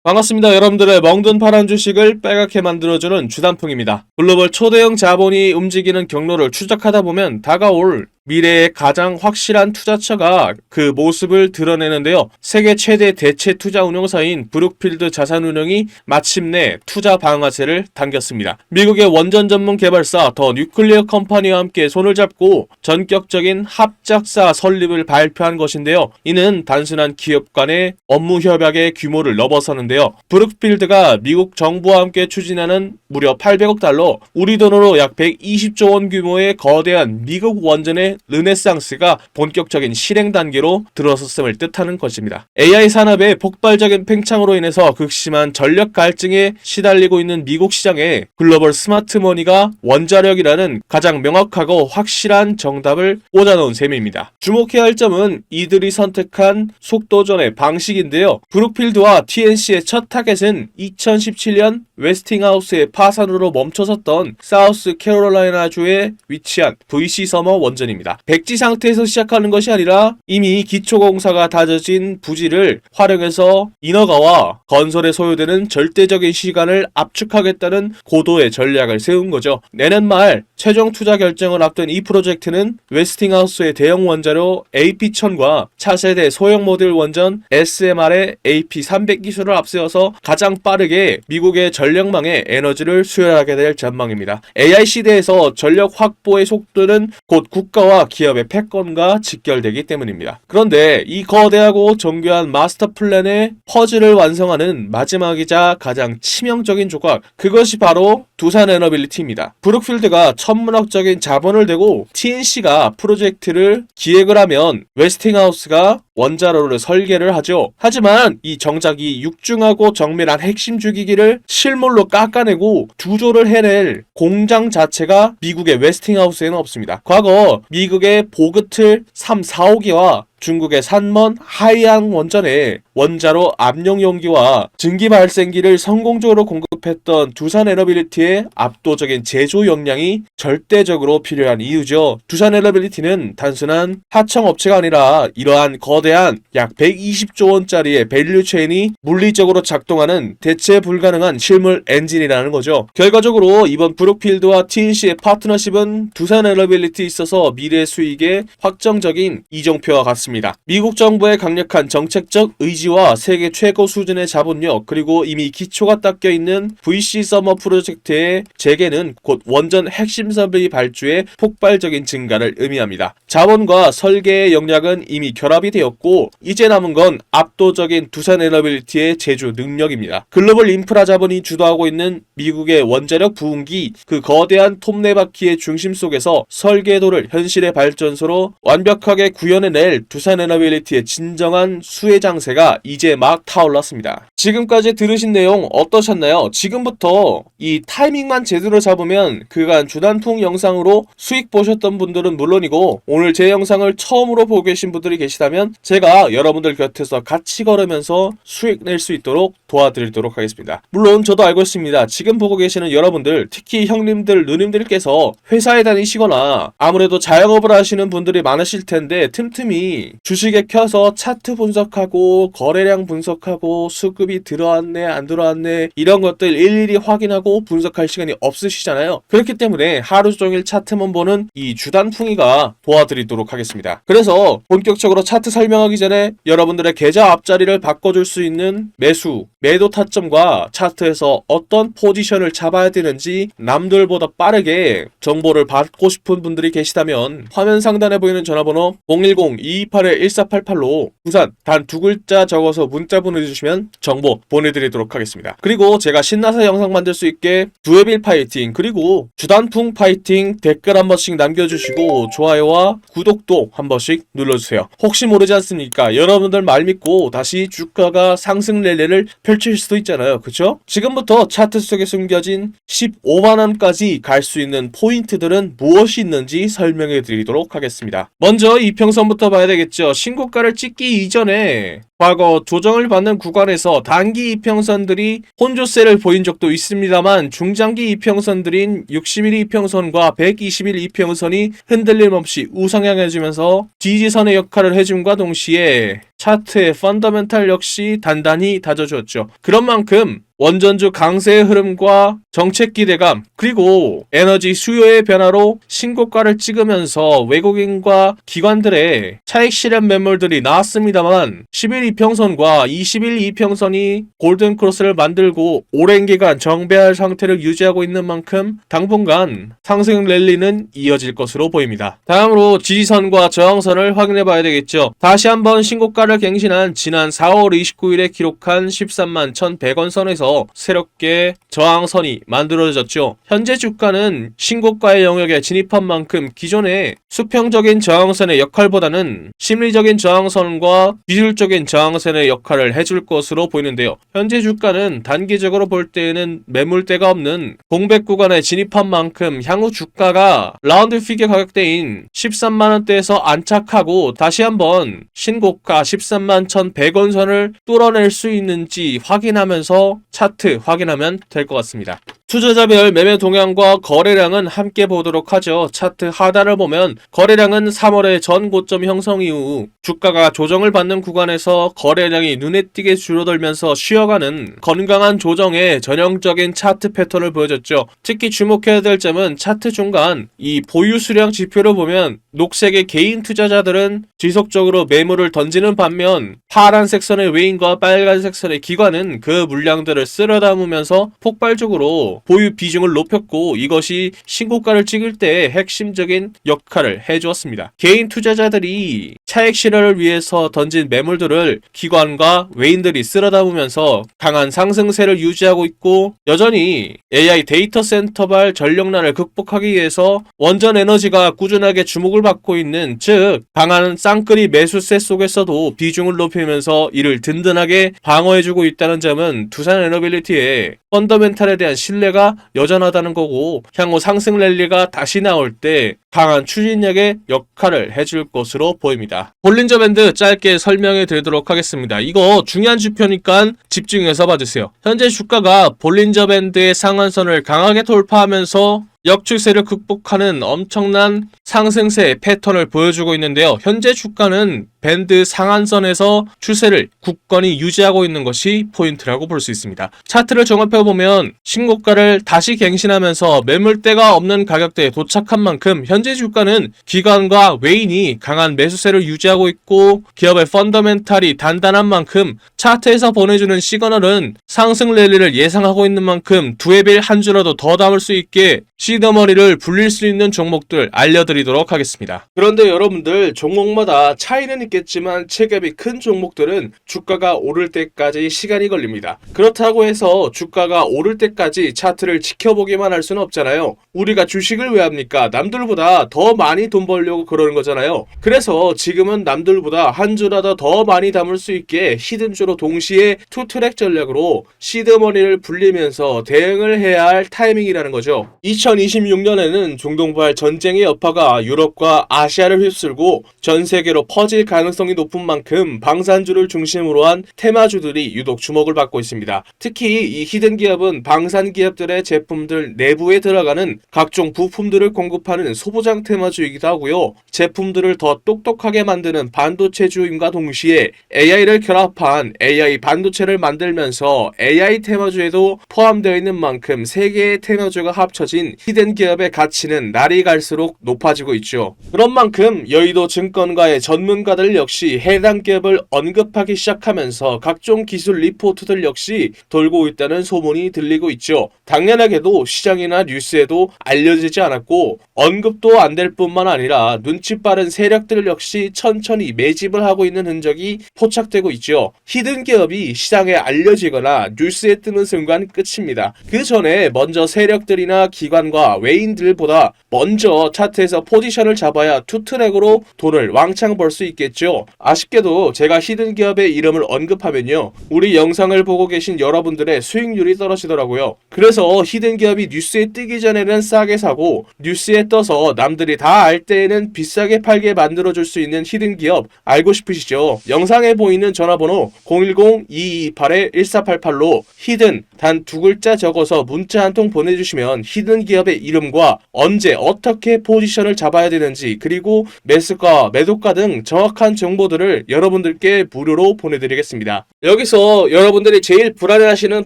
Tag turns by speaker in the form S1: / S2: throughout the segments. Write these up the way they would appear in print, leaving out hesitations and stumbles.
S1: 반갑습니다. 여러분들의 멍든 파란 주식을 빨갛게 만들어주는 주단풍입니다. 글로벌 초대형 자본이 움직이는 경로를 추적하다 보면 다가올 미래의 가장 확실한 투자처가 그 모습을 드러내는데요. 세계 최대 대체 투자 운용사인 브룩필드 자산운용이 마침내 투자 방아쇠를 당겼습니다. 미국의 원전 전문 개발사 더 뉴클리어 컴퍼니와 함께 손을 잡고 전격적인 합작사 설립을 발표한 것인데요. 이는 단순한 기업 간의 업무 협약의 규모를 넘어서는데요. 브룩필드가 미국 정부와 함께 추진하는 무려 800억 달러, 우리 돈으로 약 120조 원 규모의 거대한 미국 원전의 르네상스가 본격적인 실행 단계로 들어섰음을 뜻하는 것입니다. AI 산업의 폭발적인 팽창으로 인해서 극심한 전력 갈증에 시달리고 있는 미국 시장에 글로벌 스마트머니가 원자력이라는 가장 명확하고 확실한 정답을 꽂아놓은 셈입니다. 주목해야 할 점은 이들이 선택한 속도전의 방식인데요. 브룩필드와 TNC의 첫 타겟은 2017년 웨스팅하우스의 파산으로 멈춰섰던 사우스캐롤라이나주에 위치한 VC 서머 원전입니다. 백지 상태에서 시작하는 것이 아니라 이미 기초공사가 다져진 부지를 활용해서 인허가와 건설에 소요되는 절대적인 시간을 압축하겠다는 고도의 전략을 세운 거죠. 내년 말 최종 투자 결정을 앞둔 이 프로젝트는 웨스팅하우스의 대형 원자로 AP1000과 차세대 소형 모듈 원전 SMR의 AP300 기술을 앞세워서 가장 빠르게 미국의 전력망에 에너지를 수혈하게 될 전망입니다. AI 시대에서 전력 확보의 속도는 곧 국가와 기업의 패권과 직결되기 때문입니다. 그런데 이 거대하고 정교한 마스터 플랜의 퍼즐을 완성하는 마지막이자 가장 치명적인 조각, 그것이 바로 두산 에너빌리티입니다. 브룩필드가 천문학적인 자본을 대고 TNC가 프로젝트를 기획을 하면 웨스팅하우스가 원자로를 설계를 하죠. 하지만 이 정작이 육중하고 정밀한 핵심 주기기를 실물로 깎아내고 두조를 해낼 공장 자체가 미국의 웨스팅하우스에는 없습니다. 과거 미국의 보그틀 3, 4호기와 중국의 산먼 하이안 원전에 원자로 압력 용기와 증기 발생기를 성공적으로 공급했던 두산 에너빌리티의 압도적인 제조 역량이 절대적으로 필요한 이유죠. 두산 에너빌리티는 단순한 하청업체가 아니라 이러한 거대한 약 120조 원짜리의 밸류 체인이 물리적으로 작동하는 대체 불가능한 실물 엔진이라는 거죠. 결과적으로 이번 브룩필드와 TNC의 파트너십은 두산 에너빌리티에 있어서 미래 수익의 확정적인 이정표와 같습니다. 미국 정부의 강력한 정책적 의지와 세계 최고 수준의 자본력, 그리고 이미 기초가 닦여 있는 VC 서머 프로젝트의 재개는 곧 원전 핵심 설비 발주의 폭발적인 증가를 의미합니다. 자본과 설계의 역량은 이미 결합이 되었고 이제 남은 건 압도적인 두산 에너빌리티의 제조 능력입니다. 글로벌 인프라 자본이 주도하고 있는 미국의 원자력 부흥기, 그 거대한 톱니바퀴의 중심 속에서 설계도를 현실의 발전소로 완벽하게 구현해낼 두산 에너빌리티의 진정한 수혜 장세가 이제 막 타올랐습니다. 지금까지 들으신 내용 어떠셨나요? 지금부터 이 타이밍만 제대로 잡으면 그간 주단풍 영상으로 수익 보셨던 분들은 물론이고 오늘 제 영상을 처음으로 보고 계신 분들이 계시다면 제가 여러분들 곁에서 같이 걸으면서 수익 낼 수 있도록 도와드리도록 하겠습니다. 물론 저도 알고 있습니다. 지금 보고 계시는 여러분들, 특히 형님들, 누님들께서 회사에 다니시거나 아무래도 자영업을 하시는 분들이 많으실 텐데 틈틈이 주식에 켜서 차트 분석하고 거래량 분석하고 수급이 들어왔네 안 들어왔네 이런 것들 일일이 확인하고 분석할 시간이 없으시잖아요. 그렇기 때문에 하루 종일 차트만 보는 이 주단풍이가 도와드리도록 하겠습니다. 그래서 본격적으로 차트 설명하기 전에 여러분들의 계좌 앞자리를 바꿔줄 수 있는 매수, 매도 타점과 차트에서 어떤 포지션을 잡아야 되는지 남들보다 빠르게 정보를 받고 싶은 분들이 계시다면 화면 상단에 보이는 전화번호 010-228-1488로 부산 단 두 글자 적어서 문자 보내주시면 정보 보내드리도록 하겠습니다. 그리고 제가 신나서 영상 만들 수 있게 두에빌 파이팅, 그리고 주단풍 파이팅 댓글 한 번씩 남겨주시고 좋아요와 구독도 한 번씩 눌러주세요. 혹시 모르지 않습니까? 여러분들 말 믿고 다시 주가가 상승 랠리를 펼칠 수도 있잖아요. 그쵸? 지금부터 차트 속에 숨겨진 15만원까지 갈 수 있는 포인트들은 무엇이 있는지 설명해 드리도록 하겠습니다. 먼저 이평선부터 봐야 되겠죠. 신고가를 찍기 이전에 과거 조정을 받는 구간에서 단기 이평선들이 혼조세를 보인 적도 있습니다만 중장기 이평선들인 60일 이평선과 120일 이평선이 흔들림 없이 우상향해주면서 지지선의 역할을 해줌과 동시에 차트의 펀더멘탈 역시 단단히 다져주었죠. 그런 만큼 원전주 강세의 흐름과 정책 기대감 그리고 에너지 수요의 변화로 신고가를 찍으면서 외국인과 기관들의 차익 실현 매물들이 나왔습니다만 10일 이평선과 20일 이평선이 골든 크로스를 만들고 오랜 기간 정배할 상태를 유지하고 있는 만큼 당분간 상승 랠리는 이어질 것으로 보입니다. 다음으로 지지선과 저항선을 확인해 봐야 되겠죠. 다시 한번 신고가를 갱신한 지난 4월 29일에 기록한 13만 1,100원 선에서 새롭게 저항선이 만들어졌죠. 현재 주가는 신고가의 영역에 진입한 만큼 기존의 수평적인 저항선의 역할보다는 심리적인 저항선과 기술적인 저항선의 역할을 해줄 것으로 보이는데요. 현재 주가는 단기적으로 볼 때에는 매물대가 없는 공백 구간에 진입한 만큼 향후 주가가 라운드 피겨 가격대인 13만원대에서 안착하고 다시 한번 신고가 13만 1,100원 선을 뚫어낼 수 있는지 확인하면서 차트 확인하면 될 것 같습니다. 투자자별 매매 동향과 거래량은 함께 보도록 하죠. 차트 하단을 보면 거래량은 3월의 전 고점 형성 이후 주가가 조정을 받는 구간에서 거래량이 눈에 띄게 줄어들면서 쉬어가는 건강한 조정의 전형적인 차트 패턴을 보여줬죠. 특히 주목해야 될 점은 차트 중간 이 보유 수량 지표를 보면 녹색의 개인 투자자들은 지속적으로 매물을 던지는 반면 파란색 선의 외인과 빨간색 선의 기관은 그 물량들을 쓸어 담으면서 폭발적으로 보유 비중을 높였고 이것이 신고가를 찍을 때 핵심적인 역할을 해주었습니다. 개인 투자자들이 차익 실현을 위해서 던진 매물들을 기관과 외인들이 쓸어 담으면서 강한 상승세를 유지하고 있고 여전히 AI 데이터 센터발 전력난을 극복하기 위해서 원전 에너지가 꾸준하게 주목을 받고 있는 즉 강한 쌍끌이 매수세 속에서도 비중을 높이면서 이를 든든하게 방어해주고 있다는 점은 두산 에너빌리티의 펀더멘탈에 대한 신뢰가 여전하다는 거고 향후 상승 랠리가 다시 나올 때 강한 추진력의 역할을 해줄 것으로 보입니다. 볼린저 밴드 짧게 설명해 드리도록 하겠습니다. 이거 중요한 지표니까 집중해서 봐주세요. 현재 주가가 볼린저 밴드의 상한선을 강하게 돌파하면서 역추세를 극복하는 엄청난 상승세 패턴을 보여주고 있는데요. 현재 주가는 밴드 상한선에서 추세를 굳건히 유지하고 있는 것이 포인트라고 볼 수 있습니다. 차트를 종합해보면 신고가를 다시 갱신하면서 매물대가 없는 가격대에 도착한 만큼 현재 주가는 기관과 외인이 강한 매수세를 유지하고 있고 기업의 펀더멘탈이 단단한 만큼 차트에서 보내주는 시그널은 상승 랠리를 예상하고 있는 만큼 두에 빌 한 주라도 더 담을 수 있게 시드머니를 불릴 수 있는 종목들 알려드리도록 하겠습니다. 그런데 여러분들 종목마다 차이는 있겠지만 체급이 큰 종목들은 주가가 오를 때까지 시간이 걸립니다. 그렇다고 해서 주가가 오를 때까지 차트를 지켜보기만 할 수는 없잖아요. 우리가 주식을 왜 합니까? 남들보다 더 많이 돈 벌려고 그러는 거잖아요. 그래서 지금은 남들보다 한 주라도 더 많이 담을 수 있게 히든주로 동시에 투트랙 전략으로 시드머니를 불리면서 대응을 해야 할 타이밍이라는 거죠. 2026년에는 중동발 전쟁의 여파가 유럽과 아시아를 휩쓸고 전 세계로 퍼질 가능성이 높은 만큼 방산주를 중심으로 한 테마주들이 유독 주목을 받고 있습니다. 특히 이 히든 기업은 방산 기업들의 제품들 내부에 들어가는 각종 부품들을 공급하는 소부장 테마주이기도 하고요. 제품들을 더 똑똑하게 만드는 반도체주임과 동시에 AI를 결합한 AI 반도체를 만들면서 AI 테마주에도 포함되어 있는 만큼 세 개의 테마주가 합쳐진 히든 기업의 가치는 날이 갈수록 높아지고 있죠. 그런 만큼 여의도 증권가의 전문가들 역시 해당 기업을 언급하기 시작하면서 각종 기술 리포트들 역시 돌고 있다는 소문이 들리고 있죠. 당연하게도 시장이나 뉴스에도 알려지지 않았고 언급도 안 될 뿐만 아니라 눈치 빠른 세력들 역시 천천히 매집을 하고 있는 흔적이 포착되고 있죠. 히든 기업이 시장에 알려지거나 뉴스에 뜨는 순간 끝입니다. 그 전에 먼저 세력들이나 기관과 외인들보다 먼저 차트에서 포지션을 잡아야 투트랙으로 돈을 왕창 벌 수 있겠죠. 있죠. 아쉽게도 제가 히든 기업의 이름을 언급하면요, 우리 영상을 보고 계신 여러분들의 수익률이 떨어지더라고요. 그래서 히든 기업이 뉴스에 뜨기 전에는 싸게 사고 뉴스에 떠서 남들이 다 알 때에는 비싸게 팔게 만들어줄 수 있는 히든 기업 알고 싶으시죠? 영상에 보이는 전화번호 010-2228-1488로 히든 단 두 글자 적어서 문자 한 통 보내주시면 히든 기업의 이름과 언제 어떻게 포지션을 잡아야 되는지, 그리고 매수가, 매도가 등 정확한 정보들을 여러분들께 무료로 보내드리겠습니다. 여기서 여러분들이 제일 불안해하시는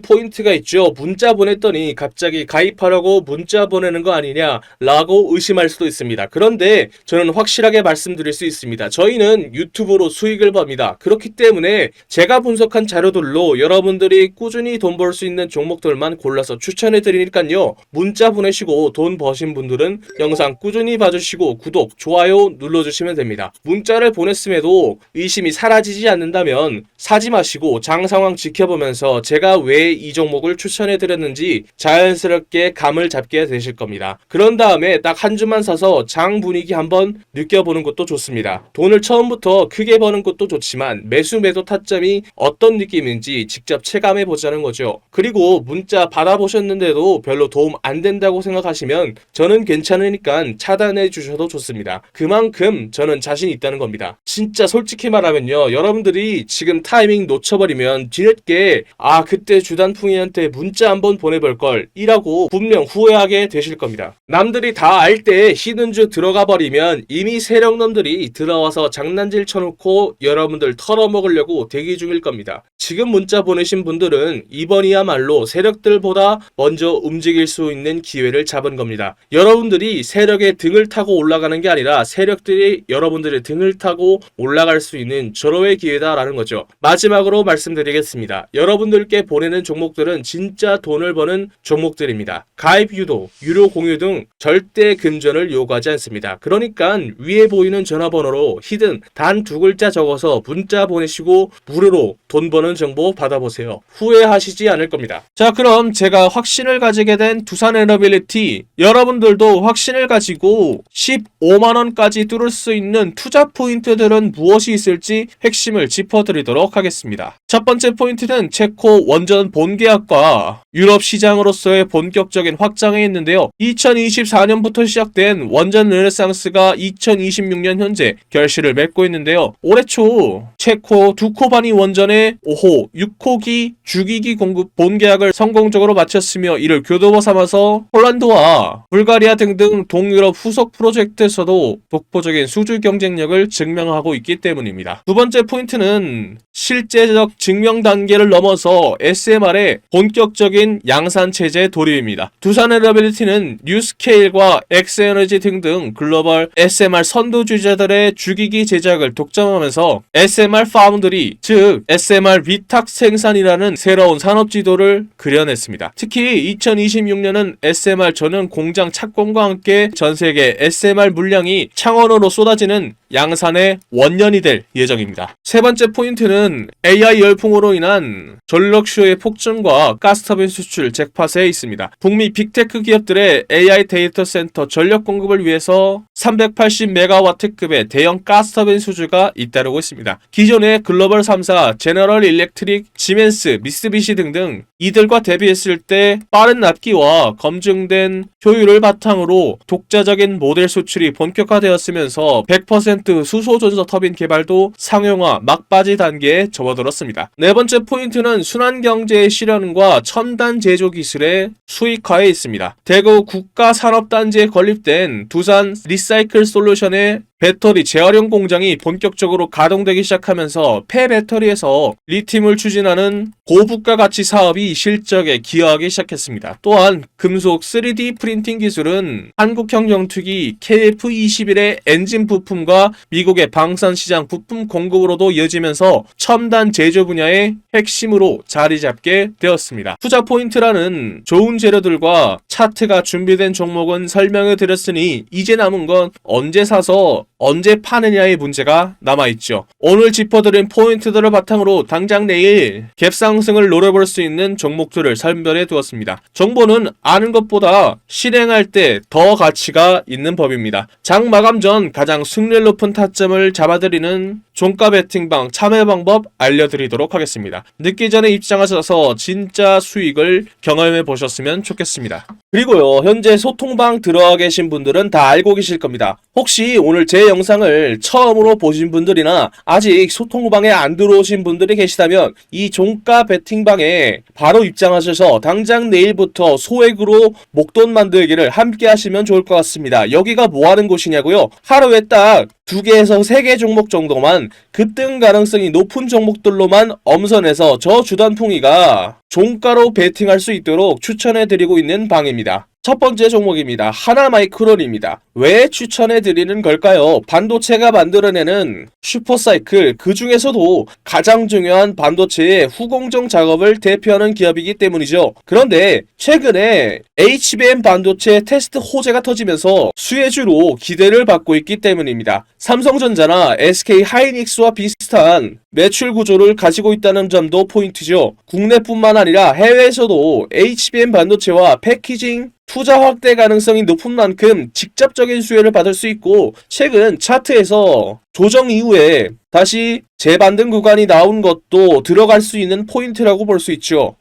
S1: 포인트가 있죠. 문자 보냈더니 갑자기 가입하라고 문자 보내는 거 아니냐 라고 의심할 수도 있습니다. 그런데 저는 확실하게 말씀드릴 수 있습니다. 저희는 유튜브로 수익을 법니다. 그렇기 때문에 제가 분석한 자료들로 여러분들이 꾸준히 돈 벌 수 있는 종목들만 골라서 추천해 드리니까요, 문자 보내시고 돈 버신 분들은 영상 꾸준히 봐주시고 구독, 좋아요 눌러주시면 됩니다. 문자를 보냈음에도 의심이 사라지지 않는다면 사지 마시고 장 상황 지켜보면서 제가 왜 이 종목을 추천해 드렸는지 자연스럽게 감을 잡게 되실 겁니다. 그런 다음에 딱 한 주만 사서 장 분위기 한번 느껴보는 것도 좋습니다. 돈을 처음부터 크게 버는 것도 좋지만 매수 매도 타점이 어떤 느낌인지 직접 체감해 보자는 거죠. 그리고 문자 받아보셨는데도 별로 도움 안 된다고 생각하시면 저는 괜찮으니까 차단해 주셔도 좋습니다. 그만큼 저는 자신 있다는 겁니다. 진짜 솔직히 말하면요, 여러분들이 지금 타이밍 놓쳐버리면 뒤늦게 그때 주단풍이한테 문자 한번 보내볼걸 이라고 분명 후회하게 되실 겁니다. 남들이 다 알 때 히든주 들어가 버리면 이미 세력놈들이 들어와서 장난질 쳐놓고 여러분들 털어먹으려고 대기 중일 겁니다. 지금 문자 보내신 분들은 이번이야말로 세력들보다 먼저 움직일 수 있는 기회를 잡은 겁니다. 여러분들이 세력의 등을 타고 올라가는 게 아니라 세력들이 여러분들의 등을 타고 올라갈 수 있는 절호의 기회다라는 거죠. 마지막으로 말씀드리겠습니다. 여러분들께 보내는 종목들은 진짜 돈을 버는 종목들입니다. 가입 유도, 유료 공유 등 절대 금전을 요구하지 않습니다. 그러니까 위에 보이는 전화번호로 히든 단 두 글자 적어서 문자 보내시고 무료로 돈 버는 정보 받아보세요. 후회하시지 않을 겁니다. 자, 그럼 제가 확신을 가지게 된 두산에너빌리티, 여러분들도 확신을 가지고 15만원까지 뚫을 수 있는 투자 포인트들은 무엇이 있을지 핵심을 짚어드리도록 하겠습니다. 첫 번째 포인트는 체코 원전 본계약과 유럽 시장으로서의 본격적인 확장에 있는데요. 2024년부터 시작된 원전 르네상스가 2026년 현재 결실을 맺고 있는데요. 올해 초 체코 두코바니 원전의 5호, 6호기 주기기 공급 본계약을 성공적으로 마쳤으며 이를 교도보 삼아서 폴란드와 불가리아 등등 동유럽 후속 프로젝트에서도 독보적인 수주 경쟁력을 증명하고 있기 때문입니다. 두 번째 포인트는 실제적 증명 단계를 넘어서 SMR의 본격적인 양산 체제 돌입입니다. 두산에너빌리티는 뉴스케일과 엑스에너지 등등 글로벌 SMR 선두주자들의 주기기 제작을 독점하면서 SMR 파운드리, 즉 SMR 위탁 생산이라는 새로운 산업 지도를 그려냈습니다. 특히 2026년은 SMR 전용 공장 착공과 함께 전세계 SMR 물량이 창원으로 쏟아지는 양산의 원년이 될 예정입니다. 세 번째 포인트는 AI 열풍으로 인한 전력수요의 폭증과 가스터빈 수출 잭팟에 있습니다. 북미 빅테크 기업들의 AI 데이터 센터 전력 공급을 위해서 380메가와트급의 대형 가스터빈 수주가 잇따르고 있습니다. 기존의 글로벌 3사 제너럴 일렉트릭, 시멘스, 미쓰비시 등등 이들과 대비했을 때 빠른 납기와 검증된 효율을 바탕으로 독자적인 모델 수출이 본격화되었으면서 100% 수소전자 터빈 개발도 상용화 막바지 단계에 접어들었습니다. 네 번째 포인트는 순환경제의 실현과 첨단 제조 기술의 수익화에 있습니다. 대구 국가산업단지에 건립된 두산 리사이클 솔루션의 배터리 재활용 공장이 본격적으로 가동되기 시작하면서 폐배터리에서 리튬을 추진하는 고부가 가치 사업이 실적에 기여하기 시작했습니다. 또한 금속 3D 프린팅 기술은 한국형 정투기 KF-21의 엔진 부품과 미국의 방산시장 부품 공급으로도 이어지면서 첨단 제조 분야의 핵심으로 자리 잡게 되었습니다. 투자 포인트라는 좋은 재료들과 차트가 준비된 종목은 설명해 드렸으니 이제 남은 건 언제 사서 언제 파느냐의 문제가 남아있죠. 오늘 짚어드린 포인트들을 바탕으로 당장 내일 갭상승을 노려볼 수 있는 종목들을 선별해 두었습니다. 정보는 아는 것보다 실행할 때 더 가치가 있는 법입니다. 장 마감 전 가장 승률 높은 타점을 잡아드리는 종가 베팅방 참여 방법 알려드리도록 하겠습니다. 늦기 전에 입장하셔서 진짜 수익을 경험해 보셨으면 좋겠습니다. 그리고요, 현재 소통방 들어와 계신 분들은 다 알고 계실 겁니다. 혹시 오늘 제 영상을 처음으로 보신 분들이나 아직 소통방에 안 들어오신 분들이 계시다면 이 종가 베팅방에 바로 입장하셔서 당장 내일부터 소액으로 목돈 만들기를 함께 하시면 좋을 것 같습니다. 여기가 뭐 하는 곳이냐고요? 하루에 딱 2개에서 3개 종목 정도만 급등 가능성이 높은 종목들로만 엄선해서 저 주단풍이가 종가로 베팅할 수 있도록 추천해드리고 있는 방입니다. 첫 번째 종목입니다. 하나마이크론입니다. 왜 추천해드리는 걸까요? 반도체가 만들어내는 슈퍼사이클, 그 중에서도 가장 중요한 반도체의 후공정 작업을 대표하는 기업이기 때문이죠. 그런데 최근에 HBM 반도체 테스트 호재가 터지면서 수혜주로 기대를 받고 있기 때문입니다. 삼성전자나 SK하이닉스와 비슷한 매출 구조를 가지고 있다는 점도 포인트죠. 국내뿐만 아니라 해외에서도 HBM 반도체와 패키징 투자 확대 가능성이 높은 만큼 직접적인 수혜를 받을 수 있고, 최근 차트에서 조정 이후에 다시 재반등 구간이 나온 것도 들어갈 수 있는 포인트라고 볼 수 있죠.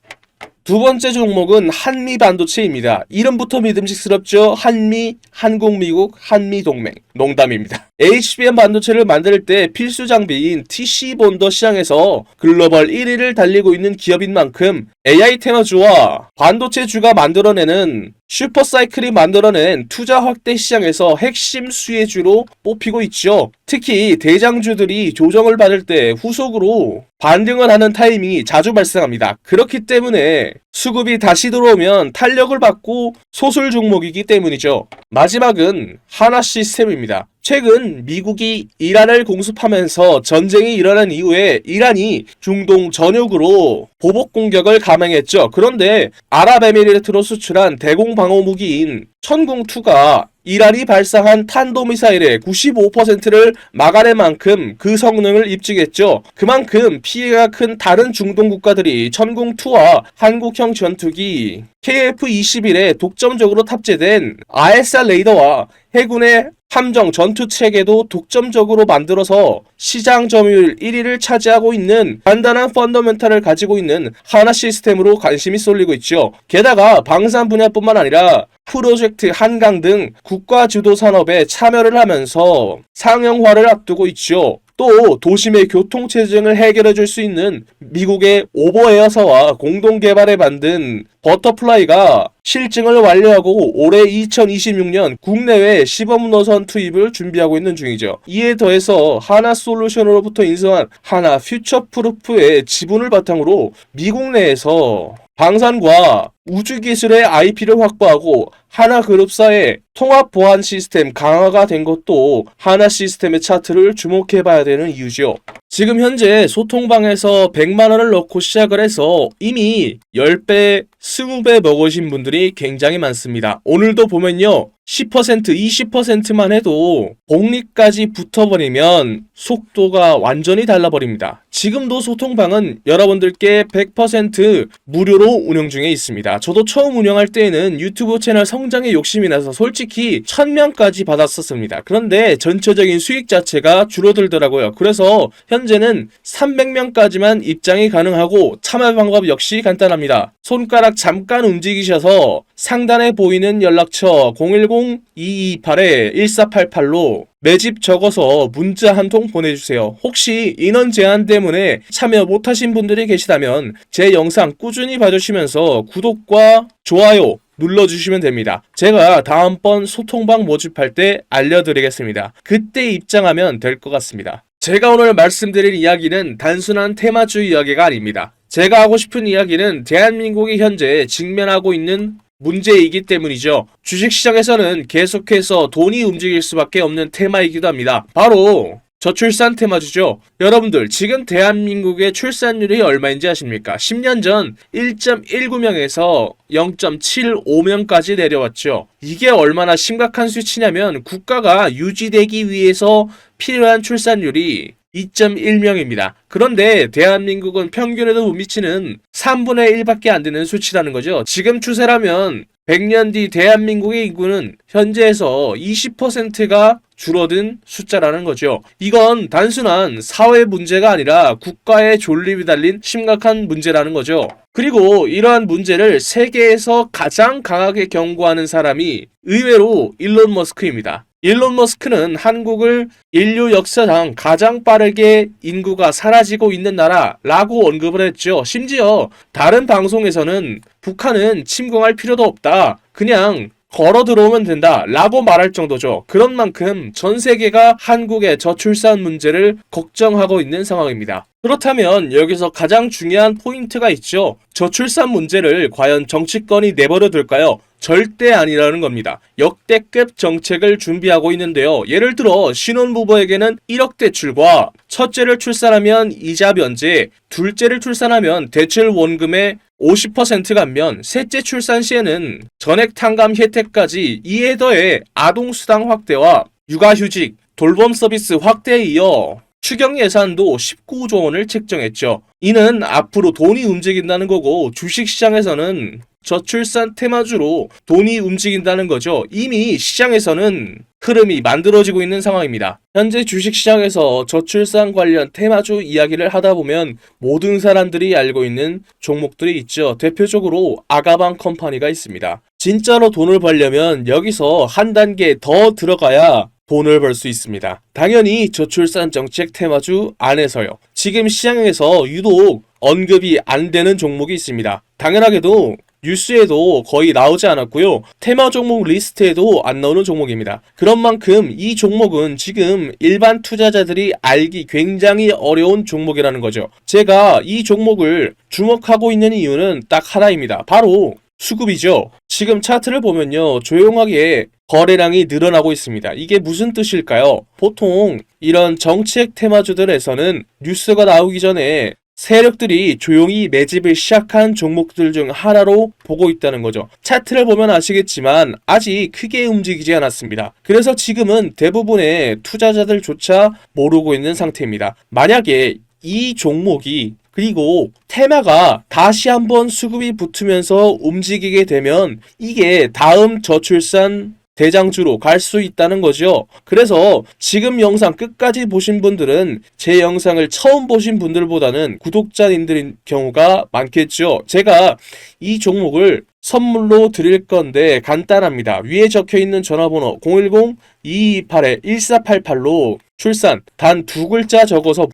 S1: 두 번째 종목은 한미반도체입니다. 이름부터 믿음직스럽죠? 한미, 한국, 미국, 한미동맹. 농담입니다. HBM 반도체를 만들 때 필수 장비인 TC본더 시장에서 글로벌 1위를 달리고 있는 기업인 만큼 AI 테마주와 반도체주가 만들어내는 슈퍼사이클이 만들어낸 투자 확대 시장에서 핵심 수혜주로 뽑히고 있죠. 특히 대장주들이 조정을 받을 때 후속으로 반등을 하는 타이밍이 자주 발생합니다. 그렇기 때문에 수급이 다시 들어오면 탄력을 받고 소술 종목이기 때문이죠. 마지막은 하나시스템입니다. 최근 미국이 이란을 공습하면서 전쟁이 일어난 이후에 이란이 중동 전역으로 보복 공격을 감행했죠. 그런데 아랍에미리트로 수출한 대공 방어 무기인 천궁2가 이란이 발사한 탄도미사일의 95%를 막아낼 만큼 그 성능을 입증했죠. 그만큼 피해가 큰 다른 중동 국가들이 천궁2와 한국형 전투기 KF-21에 독점적으로 탑재된 ISR 레이더와 해군의 함정 전투 체계도 독점적으로 만들어서 시장 점유율 1위를 차지하고 있는 간단한 펀더멘탈을 가지고 있는 하나 시스템으로 관심이 쏠리고 있죠. 게다가 방산 분야뿐만 아니라 프로젝트 한강 등 국가 주도 산업에 참여를 하면서 상용화를 앞두고 있죠. 또 도심의 교통체증을 해결해 줄 수 있는 미국의 오버에어사와 공동 개발해 만든 버터플라이가 실증을 완료하고 올해 2026년 국내외 시범 노선 투입을 준비하고 있는 중이죠. 이에 더해서 하나솔루션으로부터 인수한 하나 퓨처프루프의 지분을 바탕으로 미국 내에서 방산과 우주기술의 IP를 확보하고 하나그룹사의 통합 보안 시스템 강화가 된 것도 하나 시스템의 차트를 주목해봐야 되는 이유죠. 지금 현재 소통방에서 100만원을 넣고 시작을 해서 이미 10배, 20배 먹으신 분들이 굉장히 많습니다. 오늘도 보면요, 10%, 20%만 해도 복리까지 붙어버리면 속도가 완전히 달라버립니다. 지금도 소통방은 여러분들께 100% 무료로 운영 중에 있습니다. 저도 처음 운영할 때에는 유튜브 채널 성장에 욕심이 나서 솔직히 1000명까지 받았었습니다. 그런데 전체적인 수익 자체가 줄어들더라고요. 그래서 현재는 300명까지만 입장이 가능하고 참여 방법 역시 간단합니다. 손가락 잠깐 움직이셔서 상단에 보이는 연락처 010-228-1488로 매집 적어서 문자 한 통 보내주세요. 혹시 인원 제한 때문에 참여 못하신 분들이 계시다면 제 영상 꾸준히 봐주시면서 구독과 좋아요 눌러주시면 됩니다. 제가 다음번 소통방 모집할 때 알려드리겠습니다. 그때 입장하면 될 것 같습니다. 제가 오늘 말씀드릴 이야기는 단순한 테마주 이야기가 아닙니다. 제가 하고 싶은 이야기는 대한민국이 현재 직면하고 있는 문제이기 때문이죠. 주식시장에서는 계속해서 돈이 움직일 수밖에 없는 테마이기도 합니다. 바로 저출산 테마주죠. 여러분들 지금 대한민국의 출산율이 얼마인지 아십니까? 10년 전 1.19명에서 0.75명까지 내려왔죠. 이게 얼마나 심각한 수치냐면 국가가 유지되기 위해서 필요한 출산율이 2.1명입니다. 그런데 대한민국은 평균에도 못 미치는 3분의 1밖에 안 되는 수치라는 거죠. 지금 추세라면 100년 뒤 대한민국의 인구는 현재에서 20%가 줄어든 숫자라는 거죠. 이건 단순한 사회 문제가 아니라 국가의 존립이 달린 심각한 문제라는 거죠. 그리고 이러한 문제를 세계에서 가장 강하게 경고하는 사람이 의외로 일론 머스크입니다. 일론 머스크는 한국을 인류 역사상 가장 빠르게 인구가 사라지고 있는 나라라고 언급을 했죠. 심지어 다른 방송에서는 북한은 침공할 필요도 없다. 그냥 걸어 들어오면 된다 라고 말할 정도죠. 그런 만큼 전 세계가 한국의 저출산 문제를 걱정하고 있는 상황입니다. 그렇다면 여기서 가장 중요한 포인트가 있죠. 저출산 문제를 과연 정치권이 내버려 둘까요? 절대 아니라는 겁니다. 역대급 정책을 준비하고 있는데요. 예를 들어 신혼부부에게는 1억 대출과 첫째를 출산하면 이자 면제, 둘째를 출산하면 대출 원금의 50% 감면, 셋째 출산 시에는 전액 탕감 혜택까지, 이에 더해 아동수당 확대와 육아휴직, 돌봄 서비스 확대에 이어 추경 예산도 19조 원을 책정했죠. 이는 앞으로 돈이 움직인다는 거고 주식시장에서는 저출산 테마주로 돈이 움직인다는 거죠. 이미 시장에서는 흐름이 만들어지고 있는 상황입니다. 현재 주식시장에서 저출산 관련 테마주 이야기를 하다 보면 모든 사람들이 알고 있는 종목들이 있죠. 대표적으로 아가방 컴퍼니가 있습니다. 진짜로 돈을 벌려면 여기서 한 단계 더 들어가야 돈을 벌 수 있습니다. 당연히 저출산 정책 테마주 안에서요. 지금 시장에서 유독 언급이 안 되는 종목이 있습니다. 당연하게도 뉴스에도 거의 나오지 않았고요. 테마 종목 리스트에도 안 나오는 종목입니다. 그런 만큼 이 종목은 지금 일반 투자자들이 알기 굉장히 어려운 종목이라는 거죠. 제가 이 종목을 주목하고 있는 이유는 딱 하나입니다. 바로 수급이죠. 지금 차트를 보면요. 조용하게 거래량이 늘어나고 있습니다. 이게 무슨 뜻일까요? 보통 이런 정책 테마주들에서는 뉴스가 나오기 전에 세력들이 조용히 매집을 시작한 종목들 중 하나로 보고 있다는 거죠. 차트를 보면 아시겠지만 아직 크게 움직이지 않았습니다. 그래서 지금은 대부분의 투자자들조차 모르고 있는 상태입니다. 만약에 이 종목이 그리고 테마가 다시 한번 수급이 붙으면서 움직이게 되면 이게 다음 저출산 대장주로 갈 수 있다는 거죠. 그래서 지금 영상 끝까지 보신 분들은 제 영상을 처음 보신 분들보다는 구독자님들인 경우가 많겠죠. 제가 이 종목을 선물로 드릴 건데 간단합니다. 위에 적혀 있는 전화번호 010-228-1488로 출산 단 2글자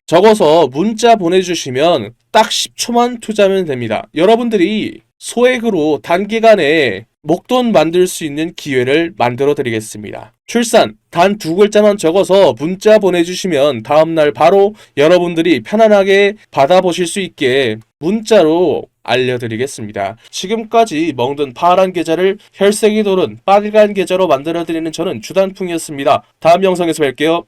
S1: 적어서 문자 보내주시면 딱 10초만 투자하면 됩니다. 여러분들이 소액으로 단기간에 목돈 만들 수 있는 기회를 만들어 드리겠습니다. 출산 단 2글자만 적어서 문자 보내주시면 다음날 바로 여러분들이 편안하게 받아보실 수 있게 문자로 알려드리겠습니다. 지금까지 먹는 파란 계좌를 혈색이 도는 빨간 계좌로 만들어드리는 저는 주단풍이었습니다. 다음 영상에서 뵐게요.